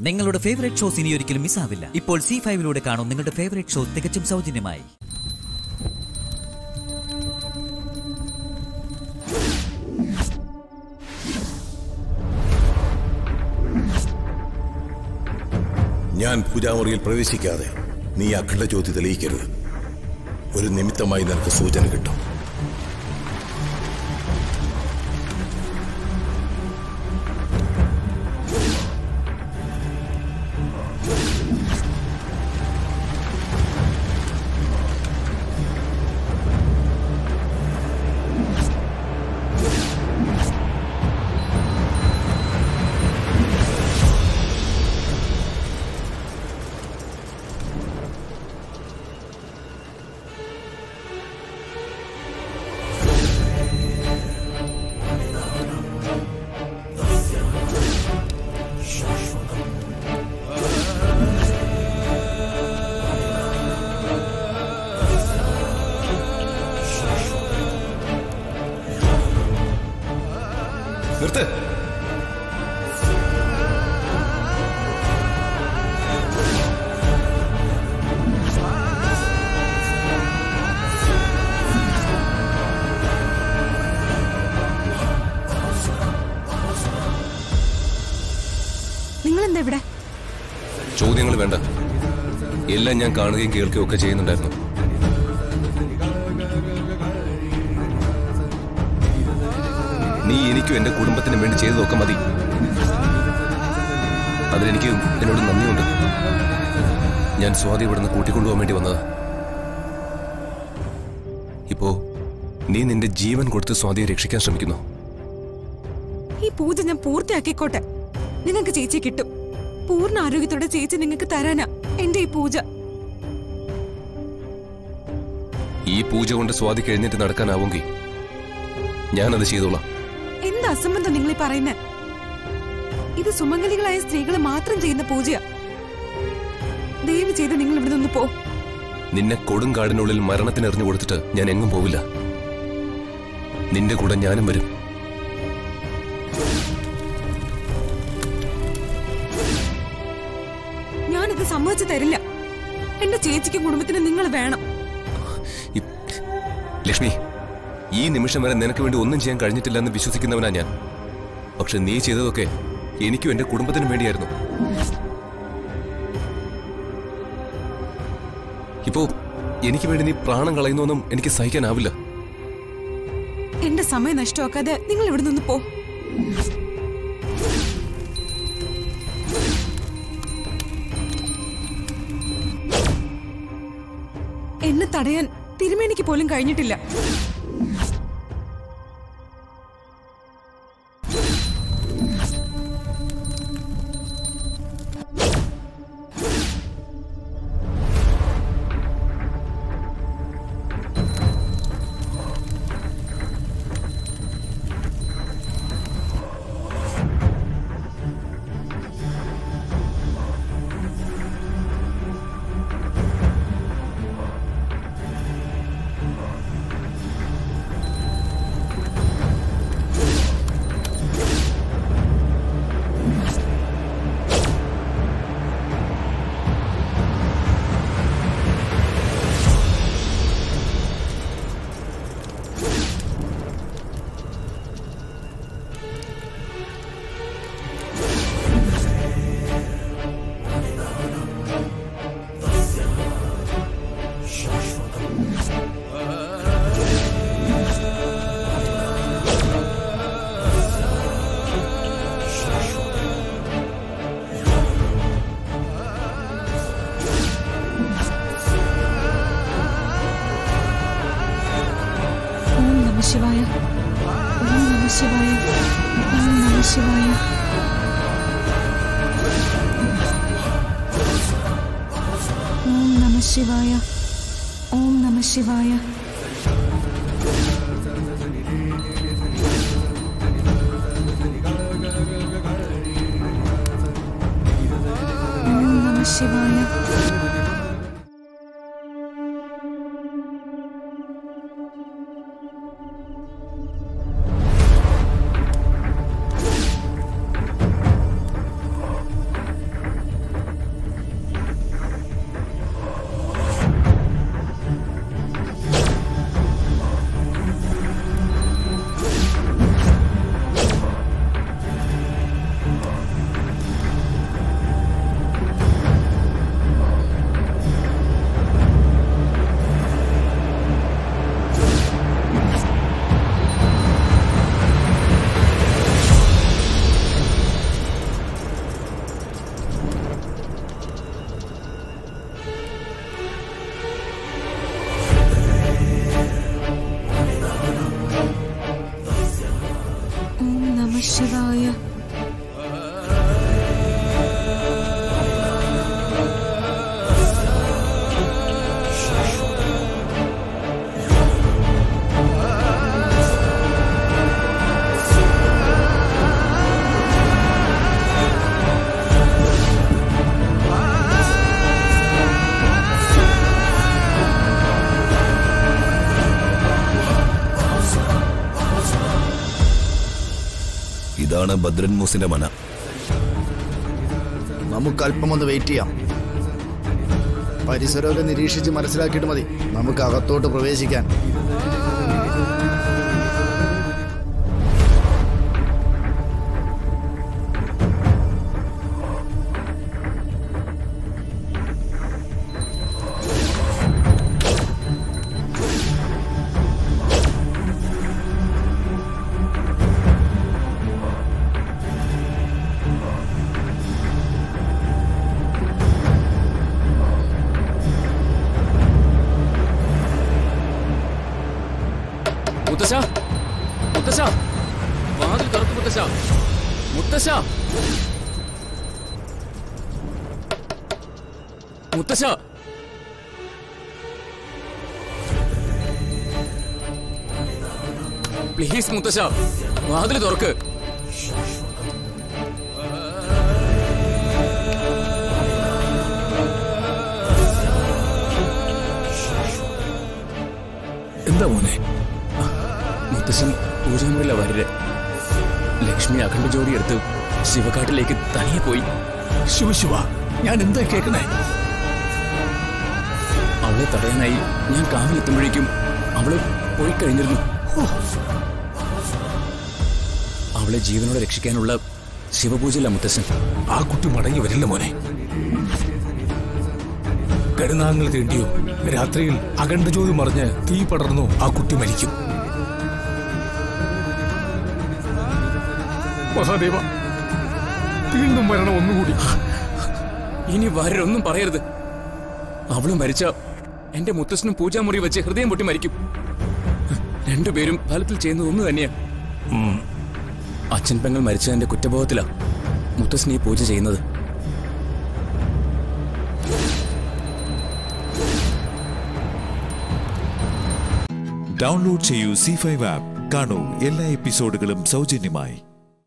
നിങ്ങളുടെ favourite shows ഇനി ഒരിക്കലും മിസ്സാവില്ല. ഇപ്പോൾ C5 കാണും നിങ്ങളുടെ ഫേവറേറ്റ് ഷോ തികച്ചും സൗജന്യമായി. ഞാൻ പൂജാമുറിയിൽ പ്രവേശിക്കാതെ നീ അഖണ്ഡ ജ്യോതി തെളിയിക്കരുത്. ഒരു നിമിത്തമായി നിനക്ക് സൂചന കിട്ടും. നിർത്ത്. നിങ്ങളെന്താ ഇവിടെ? ചോദ്യങ്ങൾ വേണ്ട. എല്ലാം ഞാൻ കാണുകയും കേൾക്കുകയും ഒക്കെ ചെയ്യുന്നുണ്ടായിരുന്നു. നീ എനിക്കും എന്റെ കുടുംബത്തിനും വേണ്ടി ചെയ്തതൊക്കെ മതി. അതിലെനിക്ക് എന്നോട് നന്ദിയുണ്ട്. ഞാൻ സ്വാതി ഇവിടുന്ന് കൂട്ടിക്കൊണ്ടുപോകാൻ വേണ്ടി വന്നതാ. ഇപ്പോ നീ നിന്റെ ജീവൻ കൊടുത്ത് സ്വാതിയെ രക്ഷിക്കാൻ ശ്രമിക്കുന്നു. ഈ പൂജ ഞാൻ പൂർത്തിയാക്കിക്കോട്ടെ. നിങ്ങൾക്ക് ചേച്ചി കിട്ടും. പൂർണ്ണ ആരോഗ്യത്തോടെ ചേച്ചി നിങ്ങൾക്ക് തരാനാ എന്റെ ഈ പൂജ. ഈ പൂജ കൊണ്ട് സ്വാതി കഴിഞ്ഞിട്ട് നടക്കാനാവുമെങ്കിൽ ഞാനത് ചെയ്തോളാം. എന്താ അസംബന്ധം നിങ്ങൾ ഈ പറയുന്നത്? ഇത് സുമംഗലികളായ സ്ത്രീകൾ മാത്രം ചെയ്യുന്ന പൂജയാ. ദയവ് ചെയ്ത് നിങ്ങൾ ഇവിടെ നിന്ന് പോ. നിന്നെ കൊടുങ്കാടിനുള്ളിൽ മരണത്തിന് എറിഞ്ഞു കൊടുത്തിട്ട് ഞാൻ എങ്ങും പോവില്ല. നിന്റെ കൂടെ ഞാനും വരും. ഞാനിത് സമ്മതിച്ചു തരില്ല. എന്റെ ചേച്ചിക്കും കുടുംബത്തിനും നിങ്ങൾ വേണം. ലക്ഷ്മി, ഈ നിമിഷം വരെ നിനക്ക് വേണ്ടി ഒന്നും ചെയ്യാൻ കഴിഞ്ഞിട്ടില്ല എന്ന് വിശ്വസിക്കുന്നവനാ ഞാൻ. പക്ഷെ നീ ചെയ്തതൊക്കെ എനിക്കും എന്റെ കുടുംബത്തിനും വേണ്ടിയായിരുന്നു. ഇപ്പോ എനിക്ക് വേണ്ടി നീ പ്രാണം കളയുന്നൊന്നും എനിക്ക് സഹിക്കാനാവില്ല. എന്റെ സമയം നഷ്ടമാക്കാതെ നിങ്ങൾ ഇവിടെ നിന്ന് പോ. എന്നെ തടയാൻ തിരുമേനിക്ക് പോലും കഴിഞ്ഞിട്ടില്ല. ശിവായ ഓം നമഃ ശിവായ ഓം നമഃ ശിവായ ഓം നമഃ ശിവായ ഓം നമഃ ശിവായ ഓം നമഃ ശിവായ ഇതാണ് ഭദ്രൻ മൂസിന്റെ മന. നമുക്ക് അല്പമൊന്ന് വെയിറ്റ് ചെയ്യാം. പരിസരമൊക്കെ നിരീക്ഷിച്ച് മനസ്സിലാക്കിയിട്ട് മതി നമുക്ക് അകത്തോട്ട് പ്രവേശിക്കാൻ. മുത്തശ്ശ, മുത്തശ്ശ, വാതിൽ തുറക്ക് മുത്തശ്ശ. മുത്തശ്ശ, മുത്തശ്ശ, പ്ലീസ് മുത്തശ്ശ, വാതിൽ തുറക്ക്. എന്താ മോനെ? മുത്തശ്ശൻ പൂജാമുറിയില വരര്. ലക്ഷ്മി അഖണ്ഡ ജോഡി എടുത്ത് ശിവകാട്ടിലേക്ക് തനിയെ പോയി. ശിവ, ഞാൻ എന്താ കേൾക്കണേ? അവളെ തടയാനായി ഞാൻ കാവിലെത്തുമ്പോഴേക്കും അവള് പോയി കഴിഞ്ഞിരുന്നു. അവളെ ജീവനോടെ രക്ഷിക്കാനുള്ള ശിവപൂജയില്ല മുത്തശ്ശൻ. ആ കുട്ടി മടങ്ങി വരില്ല മോനെ. കരുനാങ്ങൾ തേണ്ടിയോ രാത്രിയിൽ അഖണ്ഡ ജ്യോതി മറിഞ്ഞ് തീ പടർന്നു ആ കുട്ടി മരിക്കും. മഹാദേവ, വീണ്ടും വരണം ഒന്നുകൂടി. ഇനി വരൊന്നും പറയരുത്. അവള് മരിച്ച എന്റെ മുത്തശ്ശനും പൂജാമുറി വെച്ച് ഹൃദയം പൊട്ടി മരിക്കും. രണ്ടുപേരും ഫലത്തിൽ ചെയ്യുന്നത് ഒന്ന് തന്നെയാ. അച്ഛൻ പെങ്ങൾ മരിച്ചതിന്റെ കുറ്റബോധത്തിലാ മുത്തശ്ശൻ ഈ പൂജ ചെയ്യുന്നത്. ഡൗൺലോഡ് ചെയ്യൂ C5 ആപ്പ്. കാണൂ എല്ലാ എപ്പിസോഡുകളും സൗജന്യമായി.